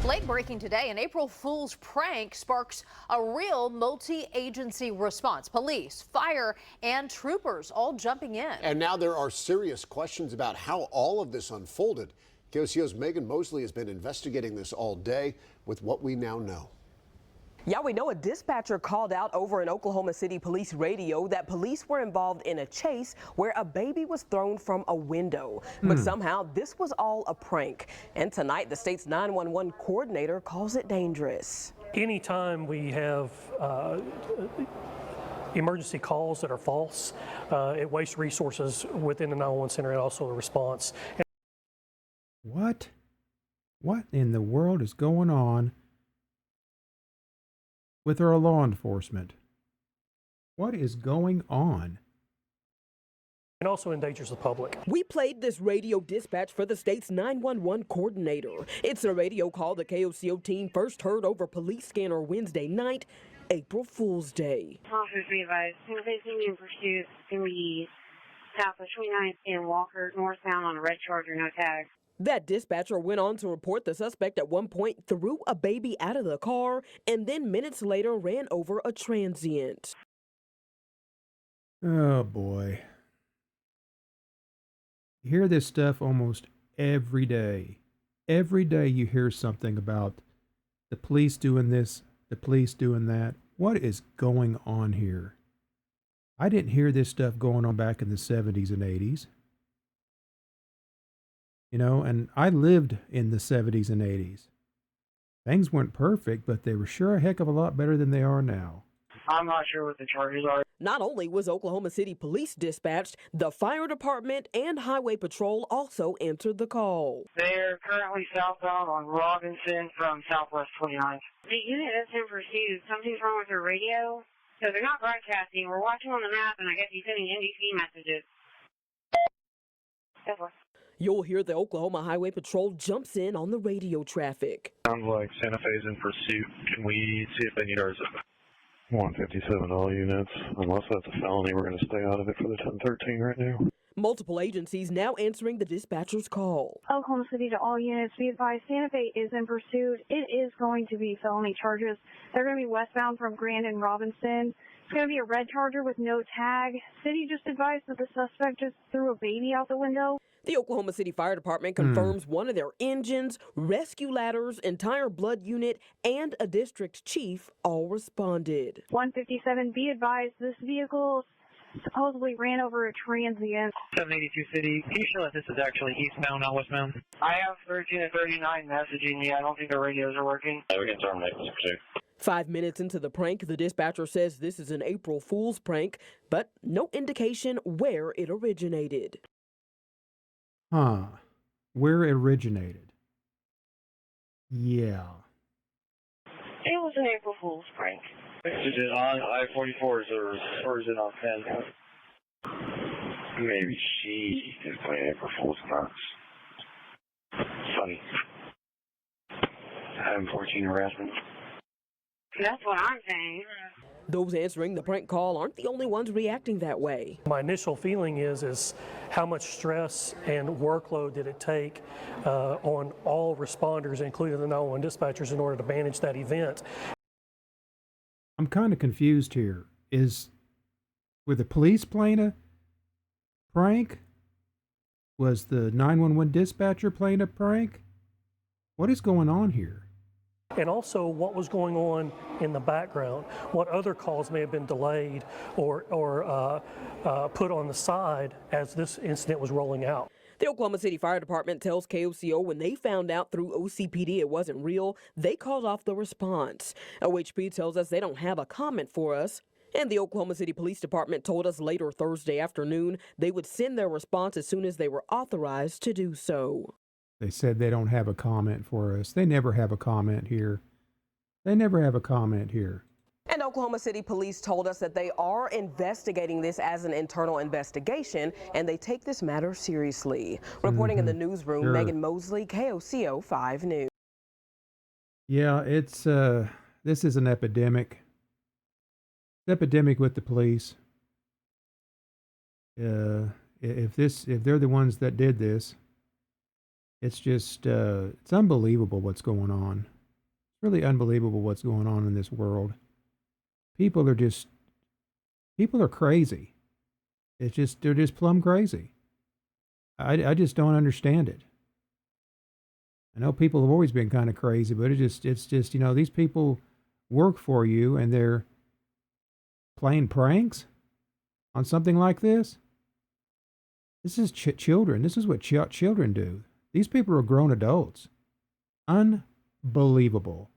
Late breaking today, an April Fool's prank sparks a real multi-agency response. Police, fire, and troopers all jumping in. And now there are serious questions about how all of this unfolded. KOCO's Megan Mosley has been investigating this all day with what we now know. Yeah, we know a dispatcher called out over an Oklahoma City police radio that police were involved in a chase where a baby was thrown from a window. But somehow this was all a prank. And tonight the state's 911 coordinator calls it dangerous. Anytime we have emergency calls that are false, it wastes resources within the 911 center and also the response. What? What in the world is going on with our law enforcement? What is going on? And also endangers the public. We played this radio dispatch for the state's 911 coordinator. It's a radio call the KOCO team first heard over police scanner Wednesday night, April Fool's Day. Officers be advised, single-facing in pursuit can be south of 29th and Walker, northbound on a red Charger, no tag. That dispatcher went on to report the suspect at one point threw a baby out of the car and then minutes later ran over a transient. Oh boy. You hear this stuff almost every day. Every day you hear something about the police doing this, the police doing that. What is going on here? I didn't hear this stuff going on back in the 70s and 80s. You know, and I lived in the 70s and 80s. Things weren't perfect, but they were sure a heck of a lot better than they are now. I'm not sure what the charges are. Not only was Oklahoma City Police dispatched, the fire department and highway patrol also answered the call. They're currently southbound on Robinson from Southwest 29th. The unit is in pursuit. Something's wrong with their radio. So they're not broadcasting. We're watching on the map, and I guess he's sending NDC messages. That's what. You'll hear the Oklahoma Highway Patrol jumps in on the radio traffic. Sounds like Santa Fe's in pursuit. Can we see if they need ours? 157 all units. Unless that's a felony, we're going to stay out of it for the 1013 right now. Multiple agencies now answering the dispatcher's call. Oklahoma City to all units, be advised, Santa Fe is in pursuit. It is going to be felony charges. They're going to be westbound from Grand and Robinson. It's going to be a red Charger with no tag. City just advised that the suspect just threw a baby out the window. The Oklahoma City Fire Department confirms one of their engines, rescue ladders, entire blood unit, and a district chief all responded. 157, be advised, this vehicle supposedly ran over a transient. 782 City, can you show that this is actually eastbound, not westbound? I have 13 and 39 messaging me. I don't think the radios are working. We can terminate this pursuit. 5 minutes into the prank, the dispatcher says this is an April Fool's prank, but no indication where it originated. Where it originated? Yeah. It was an April Fool's prank. Is it on I-44 or is it on 10? Maybe she is playing April Fool's pranks. Funny. Having 14 harassment. That's what I'm saying. Those answering the prank call aren't the only ones reacting that way. My initial feeling is how much stress and workload did it take on all responders, including the 911 dispatchers, in order to manage that event. I'm kind of confused here. Were the police playing a prank? Was the 911 dispatcher playing a prank? What is going on here? And also what was going on in the background, what other calls may have been delayed or put on the side as this incident was rolling out. The Oklahoma City Fire Department tells KOCO when they found out through OCPD it wasn't real, they called off the response. OHP tells us they don't have a comment for us. And the Oklahoma City Police Department told us later Thursday afternoon they would send their response as soon as they were authorized to do so. They said they don't have a comment for us. They never have a comment here. They never have a comment here. And Oklahoma City Police told us that they are investigating this as an internal investigation, and they take this matter seriously. Reporting in the newsroom, Sure. Megan Mosley, KOCO 5 News. Yeah, it's this is an epidemic. It's epidemic with the police. If they're the ones that did this, It's just, it's unbelievable what's going on. It's really unbelievable what's going on in this world. People are crazy. They're just plumb crazy. I just don't understand it. I know people have always been kind of crazy, but it's just, these people work for you and they're playing pranks on something like this. This is children. This is what children do. These people are grown adults. Unbelievable.